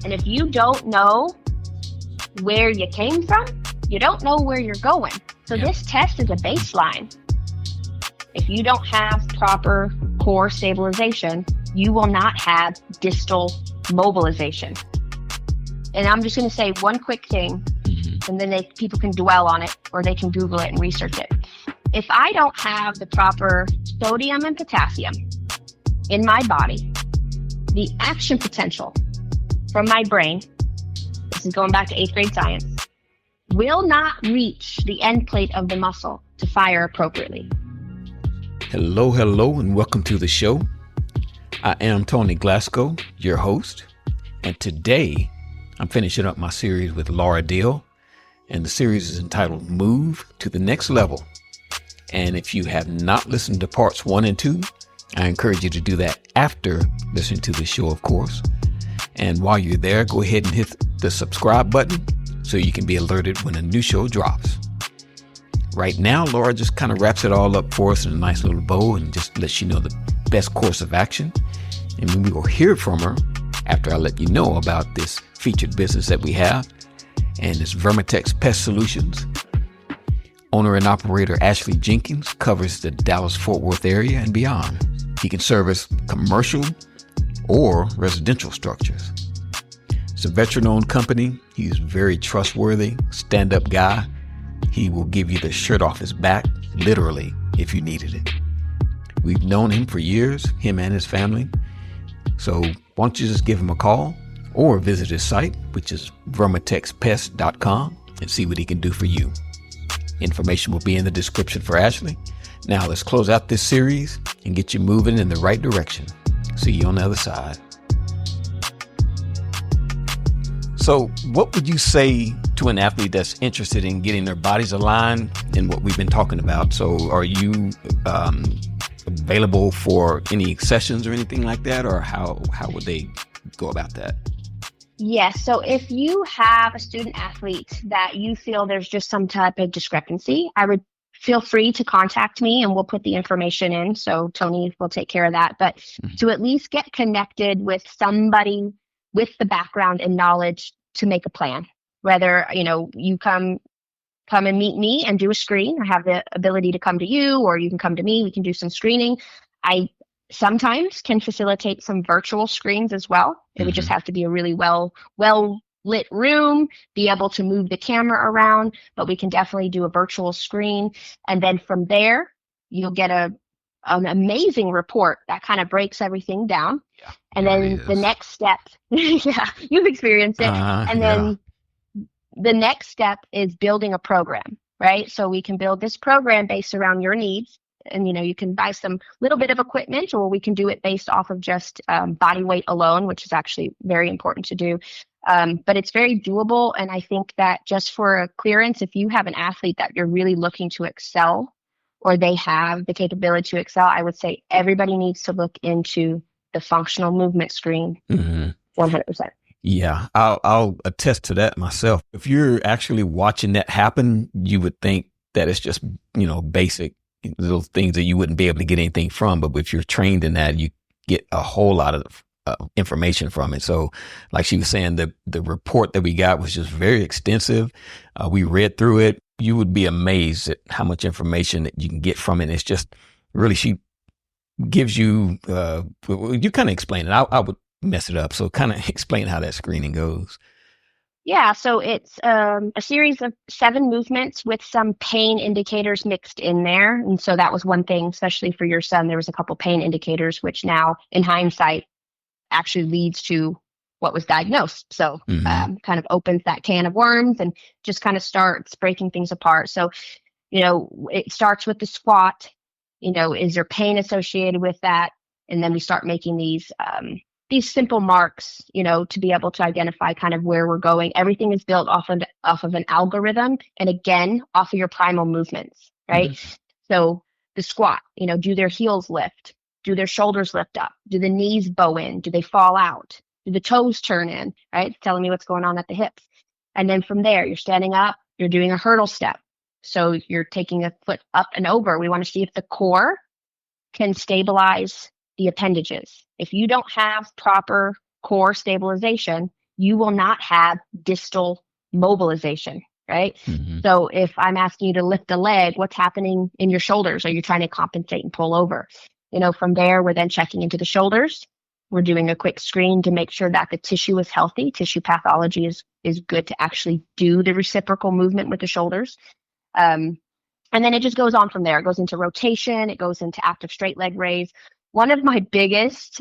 And if you don't know where you came from, you don't know where you're going. So this test is a baseline. If you don't have proper core stabilization, you will not have distal mobilization. And I'm just going to say one quick thing, and then people can dwell on it, or they can Google it and research it. If I don't have the proper sodium and potassium in my body, the action potential from my brain, this is going back to 8th grade science, will not reach the end plate of the muscle to fire appropriately. Hello, and welcome to the show. I am Tony Glasgow, your host, and today I'm finishing up my series with Laura Dill, and the series is entitled Move to the Next Level. And if you have not listened to parts 1 and 2, I encourage you to do that after listening to the show, of course. And while you're there, go ahead and hit the subscribe button so you can be alerted when a new show drops. Right now, Laura just kind of wraps it all up for us in a nice little bow and just lets you know the best course of action. And we will hear from her after I let you know about this featured business that we have. And it's Vermitex Pest Solutions. Owner and operator Ashley Jenkins covers the Dallas-Fort Worth area and beyond. He can service commercial or residential structures. It's a veteran-owned company. He's very trustworthy, stand-up guy. He will give you the shirt off his back, literally, if you needed it. We've known him for years, him and his family. So why don't you just give him a call or visit his site, which is vermitexpest.com, and see what he can do for you. Information will be in the description for Ashley. Now let's close out this series and get you moving in the right direction. See you on the other side. So what would you say to an athlete that's interested in getting their bodies aligned in what we've been talking about? So are you available for any sessions or anything like that? Or how would they go about that? Yes. So if you have a student athlete that you feel there's just some type of discrepancy, I would feel free to contact me and we'll put the information in. So Tony will take care of that. But to at least get connected with somebody with the background and knowledge to make a plan, whether, you come and meet me and do a screen. I have the ability to come to you, or you can come to me. We can do some screening. I sometimes can facilitate some virtual screens as well. It would just have to be a really well lit room, be able to move the camera around, but we can definitely do a virtual screen. And then from there, you'll get an amazing report that kind of breaks everything down. Yeah, and then the next step, yeah, you've experienced it. And then the next step is building a program, right? So we can build this program based around your needs. And, you can buy some little bit of equipment, or we can do it based off of just body weight alone, which is actually very important to do. But it's very doable. And I think that just for a clearance, if you have an athlete that you're really looking to excel, or they have the capability to excel, I would say everybody needs to look into the functional movement screen 100%. Yeah, I'll attest to that myself. If you're actually watching that happen, you would think that it's just, basic little things that you wouldn't be able to get anything from. But if you're trained in that, you get a whole lot of information from it. So like she was saying, the report that we got was just very extensive. We read through it. You would be amazed at how much information that you can get from it. It's just really, she gives you, you kind of explain it. I would mess it up. So kind of explain how that screening goes. Yeah, so it's a series of 7 movements with some pain indicators mixed in there. And so that was one thing, especially for your son. There was a couple pain indicators, which now in hindsight actually leads to what was diagnosed. So kind of opens that can of worms and just kind of starts breaking things apart. So, it starts with the squat. Is there pain associated with that? And then we start making these simple marks, to be able to identify kind of where we're going. Everything is built off of an algorithm, and again, off of your primal movements, right? So the squat, do their heels lift? Do their shoulders lift up? Do the knees bow in? Do they fall out? Do the toes turn in, right? It's telling me what's going on at the hips. And then from there, you're standing up, you're doing a hurdle step. So you're taking a foot up and over. We want to see if the core can stabilize the appendages. If you don't have proper core stabilization, you will not have distal mobilization, right? Mm-hmm. So if I'm asking you to lift a leg, what's happening in your shoulders? Are you trying to compensate and pull over? From there, we're then checking into the shoulders. We're doing a quick screen to make sure that the tissue is healthy. Tissue pathology is good to actually do the reciprocal movement with the shoulders. And then it just goes on from there. It goes into rotation. It goes into active straight leg raise. One of my biggest,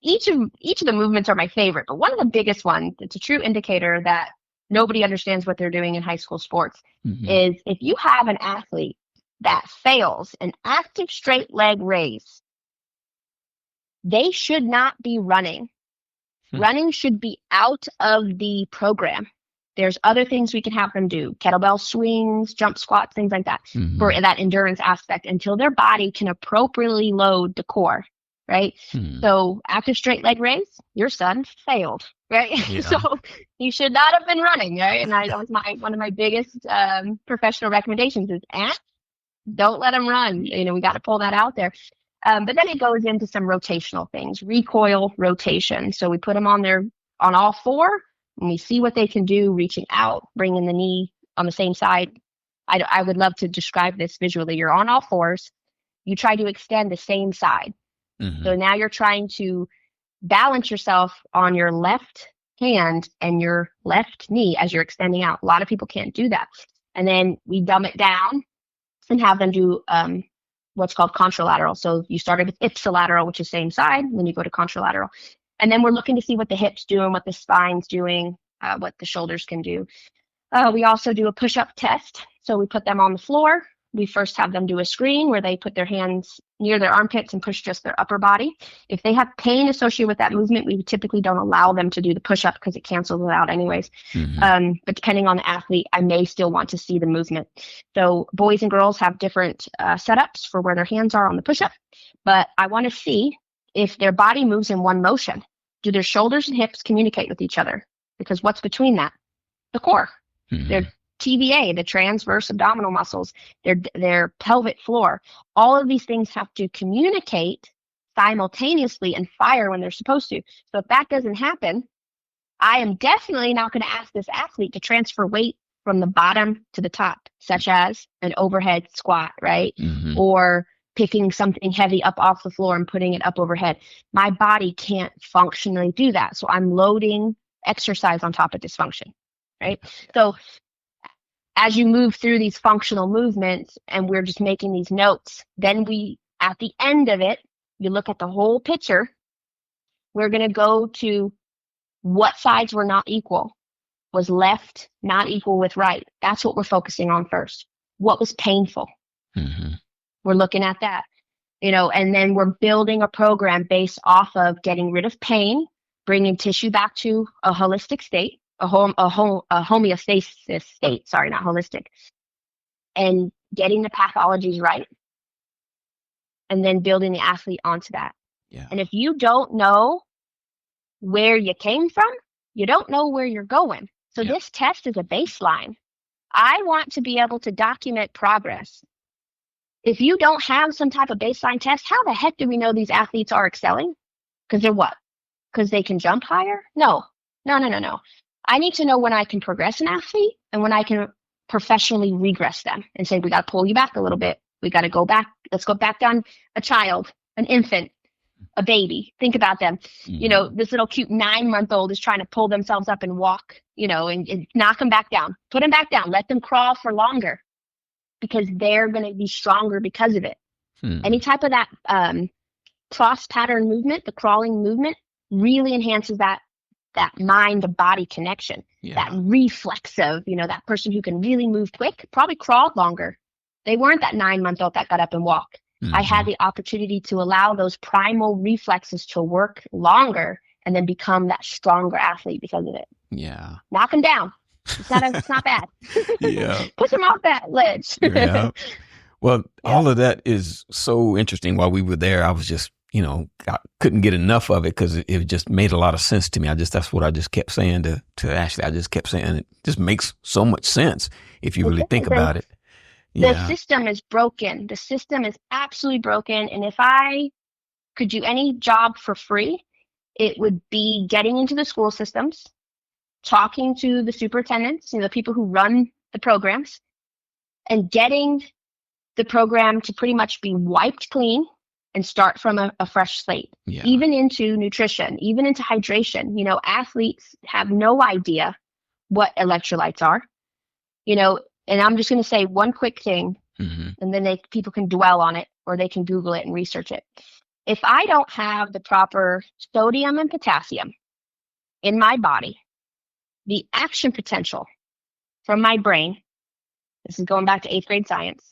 each of the movements are my favorite, but one of the biggest ones, it's a true indicator that nobody understands what they're doing in high school sports, Mm-hmm. is if you have an athlete that fails an active straight leg raise, they should not be running. Running should be out of the program. There's other things we can have them do, kettlebell swings, jump squats, things like that, Mm-hmm. for that endurance aspect until their body can appropriately load the core, right? Mm-hmm. So active straight leg raise, your son failed, right? Yeah. So he should not have been running, right? And that was one of my biggest professional recommendations is, don't let him run. We got to pull that out there. But then it goes into some rotational things, recoil rotation. So we put them on all four, and we see what they can do, reaching out, bringing the knee on the same side. I would love to describe this visually. You're on all fours. You try to extend the same side. Mm-hmm. So now you're trying to balance yourself on your left hand and your left knee as you're extending out. A lot of people can't do that. And then we dumb it down and have them do what's called contralateral. So you started with ipsilateral, which is same side, and then you go to contralateral. And then we're looking to see what the hip's doing, what the spine's doing, what the shoulders can do. We also do a push-up test. So we put them on the floor. We first have them do a screen where they put their hands near their armpits and push just their upper body. If they have pain associated with that movement, we typically don't allow them to do the push-up because it cancels it out anyways. Mm-hmm. But depending on the athlete, I may still want to see the movement. So boys and girls have different setups for where their hands are on the push-up. But I want to see if their body moves in one motion. Do their shoulders and hips communicate with each other? Because what's between that? The core. Mm-hmm. Their TVA, the transverse abdominal muscles, their pelvic floor. All of these things have to communicate simultaneously and fire when they're supposed to. So if that doesn't happen, I am definitely not going to ask this athlete to transfer weight from the bottom to the top, such as an overhead squat, right? Mm-hmm. Or picking something heavy up off the floor and putting it up overhead. My body can't functionally do that. So I'm loading exercise on top of dysfunction, right? So as you move through these functional movements and we're just making these notes, then at the end of it, you look at the whole picture. We're going to go to what sides were not equal. Was left not equal with right? That's what we're focusing on first. What was painful? Mm-hmm. We're looking at that, and then we're building a program based off of getting rid of pain, bringing tissue back to a holistic state, a homeostasis state, sorry, not holistic, and getting the pathologies right, and then building the athlete onto that. Yeah. And if you don't know where you came from, you don't know where you're going. So This test is a baseline. I want to be able to document progress. If you don't have some type of baseline test, how the heck do we know these athletes are excelling? Because they're what? Because they can jump higher? No. I need to know when I can progress an athlete and when I can professionally regress them and say, we got to pull you back a little bit. We got to go back. Let's go back down a child, an infant, a baby. Think about them. Mm-hmm. This little cute 9-month-old is trying to pull themselves up and walk, and knock them back down. Put them back down. Let them crawl for longer because they're going to be stronger because of it. Any type of that cross pattern movement, the crawling movement, really enhances that mind-to-body connection, that reflexive, that person who can really move quick, probably crawled longer. They weren't that 9-month-old that got up and walked. Mm-hmm. I had the opportunity to allow those primal reflexes to work longer and then become that stronger athlete because of it. Yeah. Knock them down. It's not bad. Yeah. Push them off that ledge. Yeah. Well, all of that is so interesting. While we were there, I was just, I couldn't get enough of it because it just made a lot of sense to me. That's what I just kept saying to Ashley. I just kept saying it just makes so much sense if you really think about it. The system is broken. The system is absolutely broken. And if I could do any job for free, it would be getting into the school systems, talking to the superintendents, the people who run the programs, and getting the program to pretty much be wiped clean and start from a fresh slate, even into nutrition, even into hydration. Athletes have no idea what electrolytes are, and I'm just going to say one quick thing, and then people can dwell on it, or they can Google it and research it. If I don't have the proper sodium and potassium in my body, the action potential from my brain, this is going back to 8th grade science,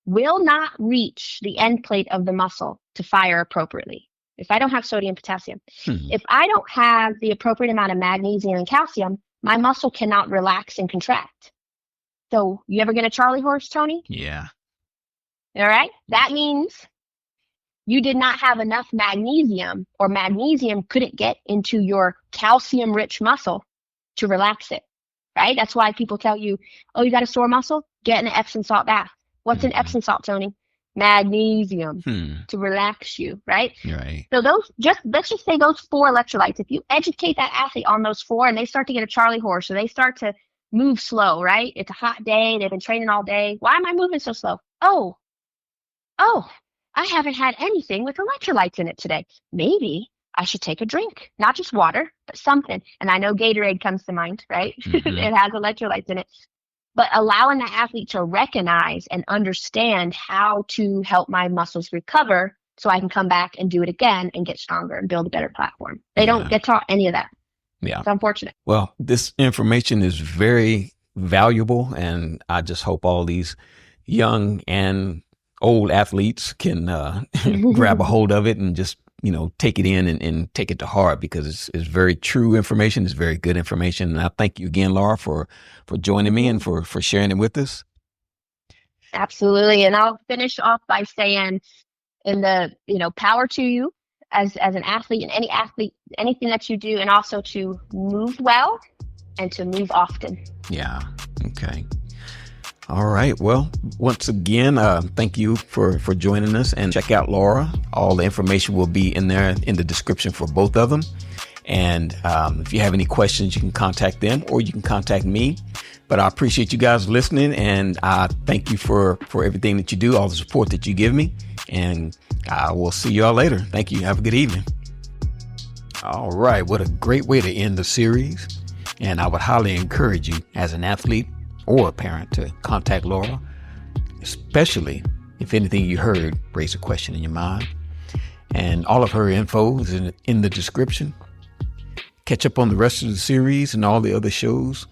will not reach the end plate of the muscle to fire appropriately. If I don't have sodium and potassium, if I don't have the appropriate amount of magnesium and calcium, my muscle cannot relax and contract. So you ever get a Charlie horse, Tony? Yeah. All right. That means you did not have enough magnesium, or magnesium couldn't get into your calcium-rich muscle to relax it, right? That's why people tell you, oh, you got a sore muscle? Get an Epsom salt bath. What's in Epsom salt, Tony? Magnesium to relax you, right? Right. So let's just say those 4 electrolytes, if you educate that athlete on those 4 and they start to get a Charlie horse, or they start to move slow, right? It's a hot day. They've been training all day. Why am I moving so slow? Oh, I haven't had anything with electrolytes in it today. Maybe I should take a drink, not just water, but something. And I know Gatorade comes to mind, right? It has electrolytes in it. But allowing the athlete to recognize and understand how to help my muscles recover so I can come back and do it again and get stronger and build a better platform. They don't get taught any of that. Yeah. It's unfortunate. Well, this information is very valuable, and I just hope all these young and old athletes can grab a hold of it and just, take it in and take it to heart, because it's very true information. It's very good information. And I thank you again, Laura, for joining me and for sharing it with us. Absolutely. And I'll finish off by saying, power to you as an athlete, and any athlete, anything that you do, and also to move well and to move often. Yeah. Okay. All right. Well, once again, thank you for joining us, and check out Laura. All the information will be in there in the description for both of them. And if you have any questions, you can contact them, or you can contact me. But I appreciate you guys listening, and I thank you for everything that you do, all the support that you give me. And I will see you all later. Thank you. Have a good evening. All right. What a great way to end the series. And I would highly encourage you, as an athlete or a parent, to contact Laura, especially if anything you heard raised a question in your mind. And all of her info is in the description. Catch up on the rest of the series and all the other shows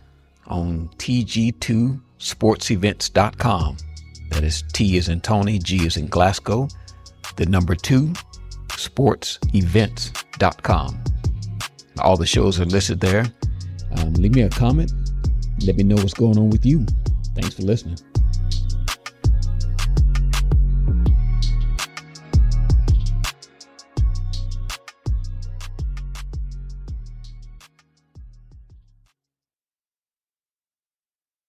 on tg2sportsevents.com. That is T as in Tony, G as in Glasgow, the number 2, sportsevents.com. All the shows are listed there. Leave me a comment. Let me know what's going on with you. Thanks for listening.